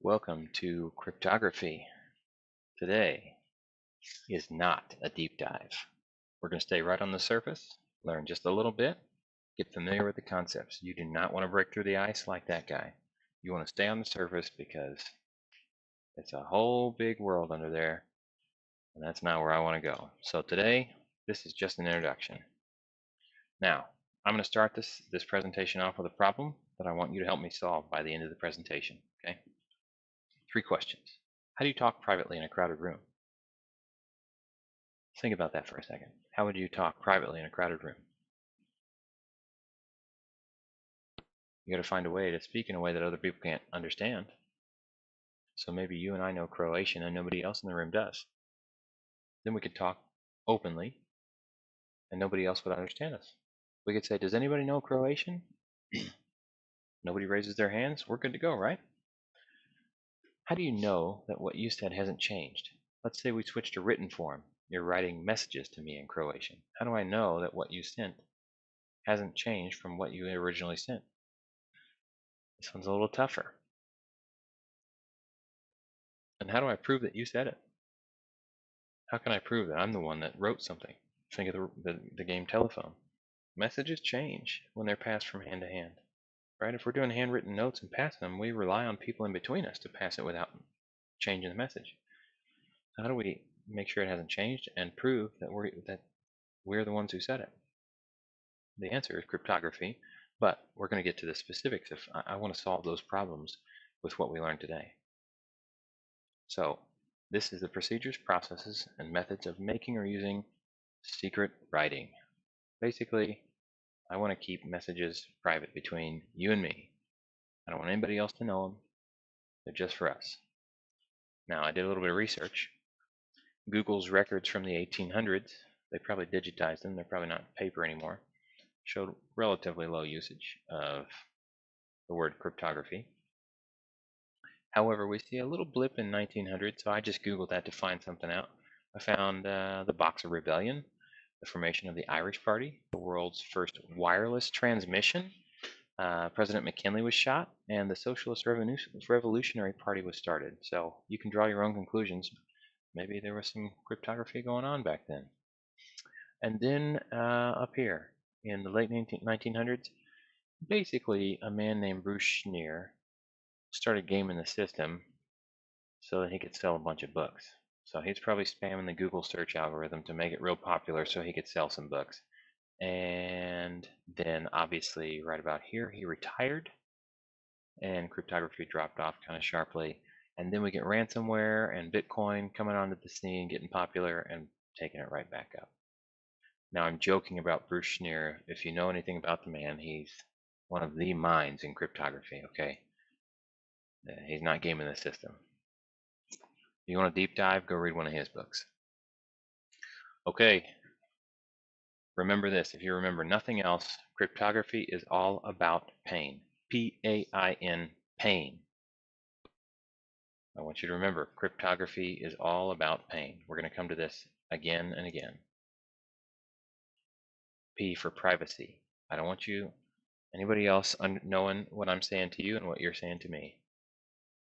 Welcome to Cryptography. Today is not a deep dive. We're going to stay right on the surface, learn just a little bit, get familiar with the concepts. You do not want to break through the ice like that guy. You want to stay on the surface because it's a whole big world under there, and that's not where I want to go. So today, this is just an introduction. Now, I'm going to start this presentation off with a problem that I want you to help me solve by the end of the presentation. Okay? 3 questions. How do you talk privately in a crowded room? Think about that for a second. How would you talk privately in a crowded room? You got to find a way to speak in a way that other people can't understand. So maybe you and I know Croatian and nobody else in the room does. Then we could talk openly and nobody else would understand us. We could say, does anybody know Croatian? Nobody raises their hands. We're good to go, right? How do you know that what you said hasn't changed? Let's say we switch to written form. You're writing messages to me in Croatian. How do I know that what you sent hasn't changed from what you originally sent? This one's a little tougher. And how do I prove that you said it? How can I prove that I'm the one that wrote something? Think of the game telephone. Messages change when they're passed from hand to hand, right? If we're doing handwritten notes and passing them, we rely on people in between us to pass it without changing the message. So how do we make sure it hasn't changed and prove that we're the ones who said it? The answer is cryptography, but we're going to get to the specifics if I want to solve those problems with what we learned today. So this is the procedures, processes, and methods of making or using secret writing. Basically, I want to keep messages private between you and me. I don't want anybody else to know them. They're just for us. Now, I did a little bit of research. Google's records from the 1800s, they probably digitized them. They're probably not paper anymore. Showed relatively low usage of the word cryptography. However, we see a little blip in 1900, so I just Googled that to find something out. I found the Boxer Rebellion, the formation of the Irish Party, the world's first wireless transmission. President McKinley was shot, and the Socialist Revolutionary Party was started. So you can draw your own conclusions. Maybe there was some cryptography going on back then. And then up here in the late 1900s, basically a man named Bruce Schneer started gaming the system so that he could sell a bunch of books. So he's probably spamming the Google search algorithm to make it real popular so he could sell some books. And then obviously right about here he retired and cryptography dropped off kind of sharply. And then we get ransomware and Bitcoin coming onto the scene, getting popular and taking it right back up. Now I'm joking about Bruce Schneer. If you know anything about the man, he's one of the minds in cryptography, okay? He's not gaming the system. If you want a deep dive, go read one of his books. Okay, remember this. If you remember nothing else, cryptography is all about pain. P-A-I-N, pain. I want you to remember, cryptography is all about pain. We're going to come to this again and again. P for privacy. I don't want anybody else knowing what I'm saying to you and what you're saying to me.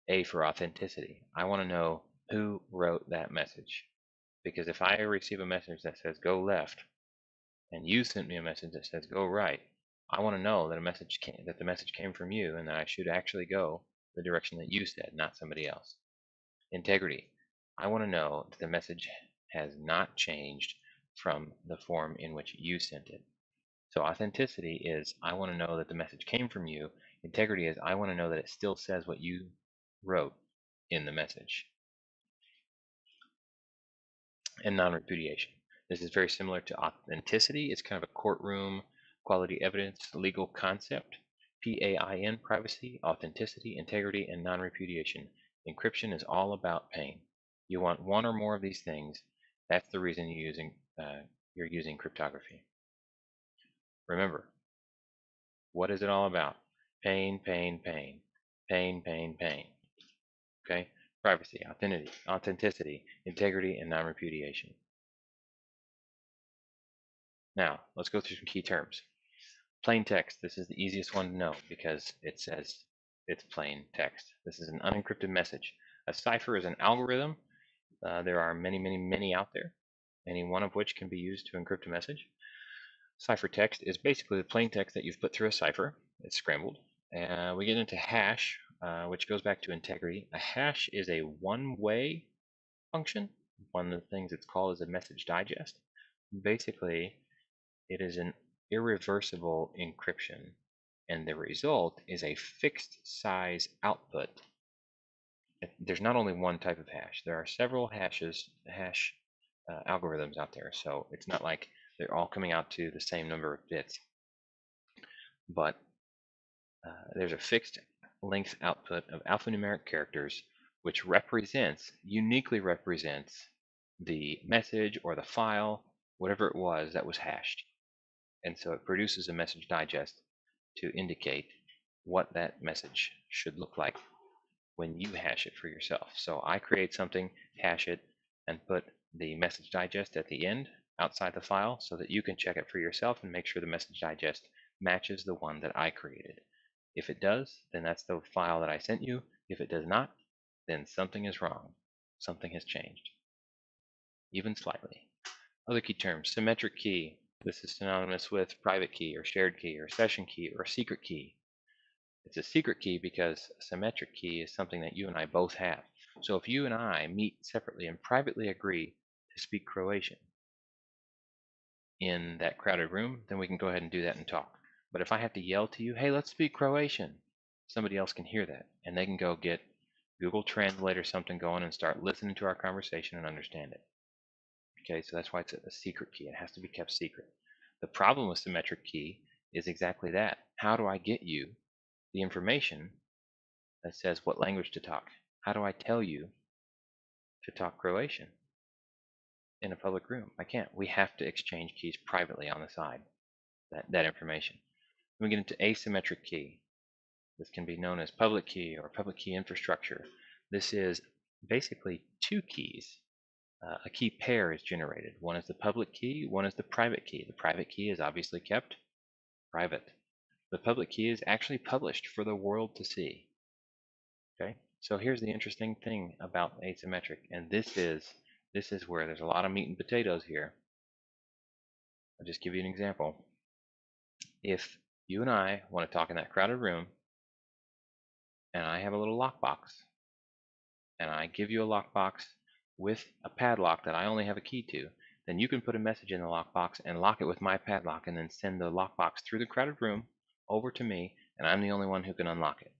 A for authenticity. I want to know who wrote that message. Because if I receive a message that says go left, and you sent me a message that says go right, I want to know that the message came from you and that I should actually go the direction that you said, not somebody else. Integrity. I want to know that the message has not changed from the form in which you sent it. So authenticity is I want to know that the message came from you. Integrity is I want to know that it still says what you wrote in the message. And non-repudiation. This is very similar to authenticity. It's kind of a courtroom quality evidence legal concept. PAIN, privacy, authenticity, integrity, and non-repudiation. Encryption is all about pain. You want one or more of these things. That's the reason you're using cryptography. Remember, what is it all about? Pain, pain, pain. Pain, pain, pain. Okay? Privacy, authenticity, integrity, and non-repudiation. Now, let's go through some key terms. Plain text, this is the easiest one to know because it says It's plain text. This is an unencrypted message. A cipher is an algorithm. There are many, many, many out there, any one of which can be used to encrypt a message. Ciphertext is basically the plain text that you've put through a cipher. It's scrambled. We get into hash, which goes back to integrity. A hash is a one-way function. One of the things it's called is a message digest. Basically, it is an irreversible encryption, and the result is a fixed size output. There's not only one type of hash. There are several hash algorithms out there, so it's not like they're all coming out to the same number of bits. But there's a fixed length output of alphanumeric characters, which uniquely represents the message or the file, whatever it was that was hashed. And so it produces a message digest to indicate what that message should look like when you hash it for yourself. So I create something, hash it, and put the message digest at the end outside the file so that you can check it for yourself and make sure the message digest matches the one that I created. If it does, then that's the file that I sent you. If it does not, then something is wrong. Something has changed, even slightly. Other key terms: symmetric key. This is synonymous with private key or shared key or session key or secret key. It's a secret key because a symmetric key is something that you and I both have. So if you and I meet separately and privately agree to speak Croatian in that crowded room, then we can go ahead and do that and talk. But if I have to yell to you, hey, let's speak Croatian, somebody else can hear that, and they can go get Google Translate or something going and start listening to our conversation and understand it. Okay, so that's why it's a secret key. It has to be kept secret. The problem with symmetric key is exactly that. How do I get you the information that says what language to talk? How do I tell you to talk Croatian in a public room? I can't. We have to exchange keys privately on the side, that information. Then we get into asymmetric key. This can be known as public key or public key infrastructure. This is basically two keys. A key pair is generated. One is the public key, one is the private key. The private key is obviously kept private. The public key is actually published for the world to see. Okay, so here's the interesting thing about asymmetric, and this is where there's a lot of meat and potatoes here. I'll just give you an example. If you and I want to talk in that crowded room, and I have a little lockbox, and I give you a lockbox with a padlock that I only have a key to, then you can put a message in the lockbox and lock it with my padlock and then send the lockbox through the crowded room over to me, and I'm the only one who can unlock it.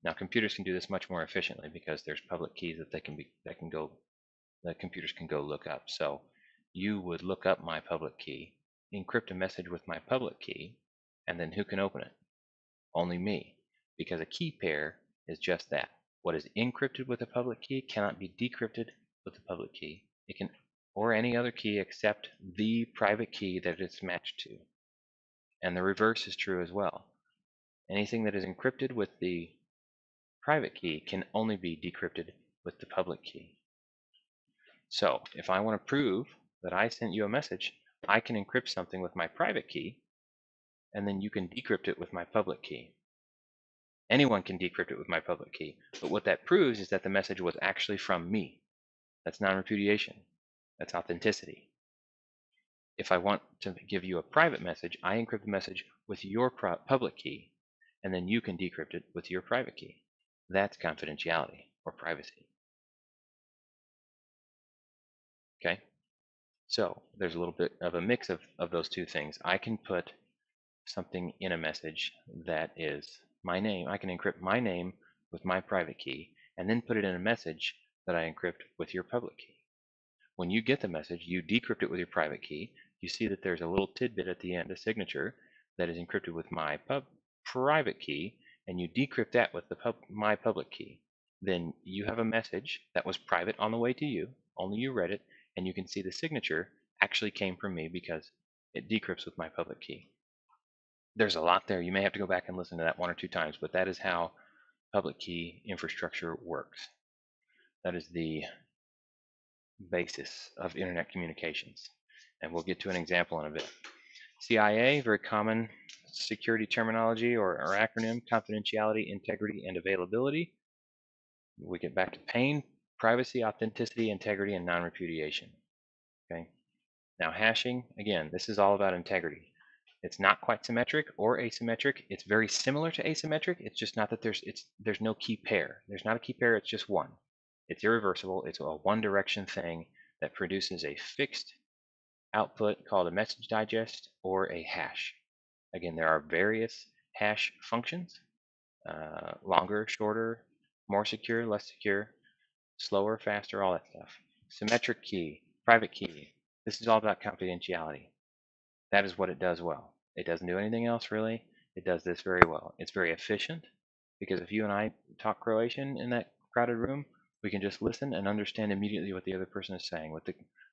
Now computers can do this much more efficiently because there's public keys that computers can go look up. So you would look up my public key, encrypt a message with my public key, and then who can open it? Only me, because a key pair is just that. What is encrypted with a public key cannot be decrypted with a public key. It can, or any other key except the private key that it's matched to. And the reverse is true as well. Anything that is encrypted with the private key can only be decrypted with the public key. So if I want to prove that I sent you a message, I can encrypt something with my private key, and then you can decrypt it with my public key. Anyone can decrypt it with my public key, but what that proves is that the message was actually from me. That's non-repudiation. That's authenticity. If I want to give you a private message, I encrypt the message with your public key, and then you can decrypt it with your private key. That's confidentiality or privacy. Okay? So there's a little bit of a mix of those two things. I can put something in a message that is my name. I can encrypt my name with my private key and then put it in a message that I encrypt with your public key. When you get the message, you decrypt it with your private key. You see that there's a little tidbit at the end, a signature, that is encrypted with my private key, and you decrypt that with my public key. Then you have a message that was private on the way to you, only you read it, and you can see the signature actually came from me because it decrypts with my public key. There's a lot there. You may have to go back and listen to that one or two times, but that is how public key infrastructure works. That is the basis of internet communications. And we'll get to an example in a bit. CIA, very common security terminology or acronym: confidentiality, integrity, and availability. We get back to pain, privacy, authenticity, integrity, and non-repudiation. Okay. Now hashing, again, this is all about integrity. It's not quite symmetric or asymmetric. It's very similar to asymmetric. It's just not that there's no key pair. There's not a key pair. It's just one. It's irreversible. It's a one direction thing that produces a fixed output called a message digest or a hash. Again, there are various hash functions: longer, shorter, more secure, less secure, slower, faster, all that stuff. Symmetric key, private key. This is all about confidentiality. That is what it does well. It doesn't do anything else really. It does this very well. It's very efficient because if you and I talk Croatian in that crowded room, we can just listen and understand immediately what the other person is saying.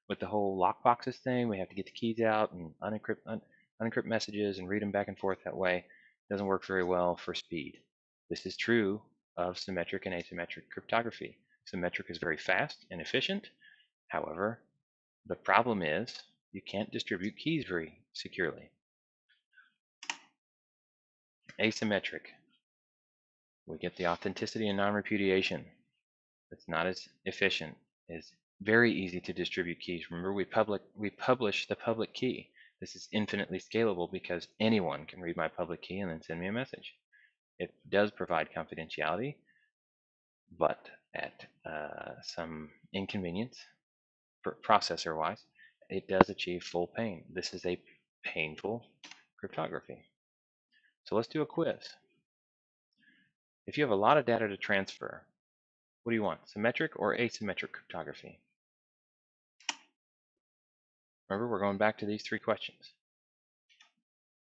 With the whole lockboxes thing, we have to get the keys out and unencrypt messages and read them back and forth that way. It doesn't work very well for speed. This is true of symmetric and asymmetric cryptography. Symmetric is very fast and efficient. However, the problem is you can't distribute keys very securely. Asymmetric, we get the authenticity and non-repudiation. It's not as efficient. It's very easy to distribute keys. Remember, we publish the public key. This is infinitely scalable because anyone can read my public key and then send me a message. It does provide confidentiality, but at some inconvenience, processor-wise. It does achieve full pain. This is a painful cryptography. So let's do a quiz. If you have a lot of data to transfer, what do you want, symmetric or asymmetric cryptography? Remember, we're going back to these three questions.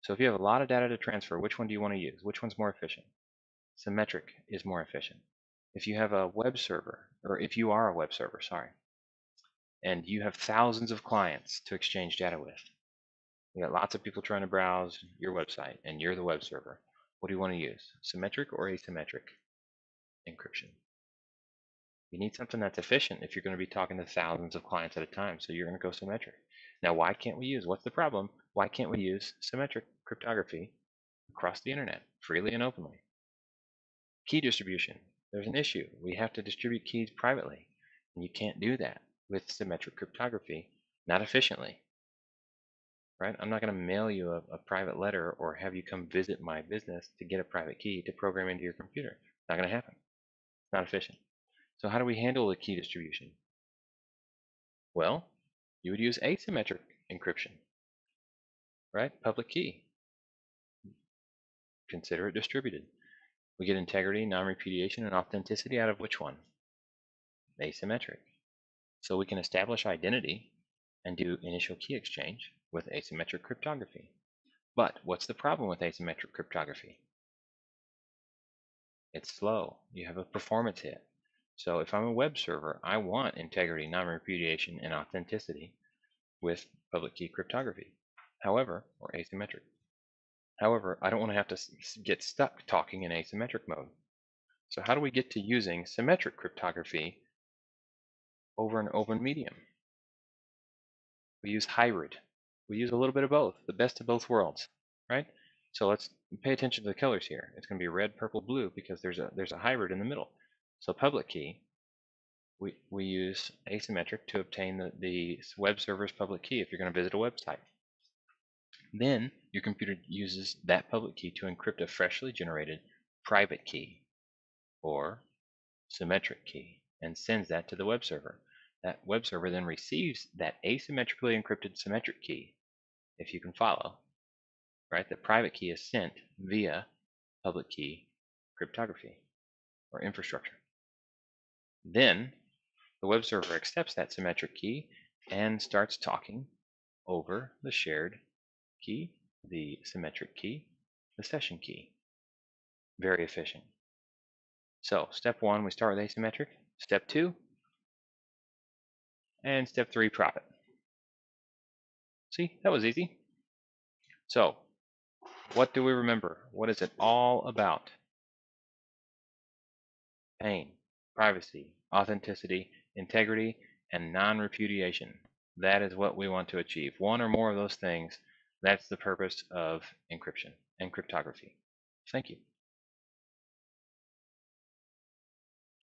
So if you have a lot of data to transfer, which one do you want to use? Which one's more efficient? Symmetric is more efficient. If you have a web server, or if you are a web server, sorry, and you have thousands of clients to exchange data with, you got lots of people trying to browse your website, and you're the web server. What do you want to use, symmetric or asymmetric encryption? You need something that's efficient if you're going to be talking to thousands of clients at a time, so you're going to go symmetric. Now, why can't we use, what's the problem? Why can't we use symmetric cryptography across the internet, freely and openly? Key distribution. There's an issue. We have to distribute keys privately, and you can't do that with symmetric cryptography, not efficiently. Right? I'm not going to mail you a private letter or have you come visit my business to get a private key to program into your computer. It's not going to happen. It's not efficient. So how do we handle the key distribution? Well, you would use asymmetric encryption, right? Public key. Consider it distributed. We get integrity, non-repudiation, and authenticity out of which one? Asymmetric. So we can establish identity and do initial key exchange with asymmetric cryptography. But what's the problem with asymmetric cryptography? It's slow. You have a performance hit. So if I'm a web server, I want integrity, non-repudiation, and authenticity with public key cryptography. However, or asymmetric. However, I don't want to have to get stuck talking in asymmetric mode. So how do we get to using symmetric cryptography over an open medium? We use hybrid. We use a little bit of both, the best of both worlds, right? So let's pay attention to the colors here. It's going to be red, purple, blue because there's a hybrid in the middle. So public key, we use asymmetric to obtain the web server's public key if you're going to visit a website. Then your computer uses that public key to encrypt a freshly generated private key or symmetric key and sends that to the web server. That web server then receives that asymmetrically encrypted symmetric key, if you can follow, right? The private key is sent via public key cryptography or infrastructure. Then the web server accepts that symmetric key and starts talking over the shared key, the symmetric key, the session key. Very efficient. So step one, we start with asymmetric. Step two, and step three, profit. See, that was easy. So what do we remember? What is it all about? Pain, privacy, authenticity, integrity, and non-repudiation. That is what we want to achieve. One or more of those things, that's the purpose of encryption. and cryptography. Thank you.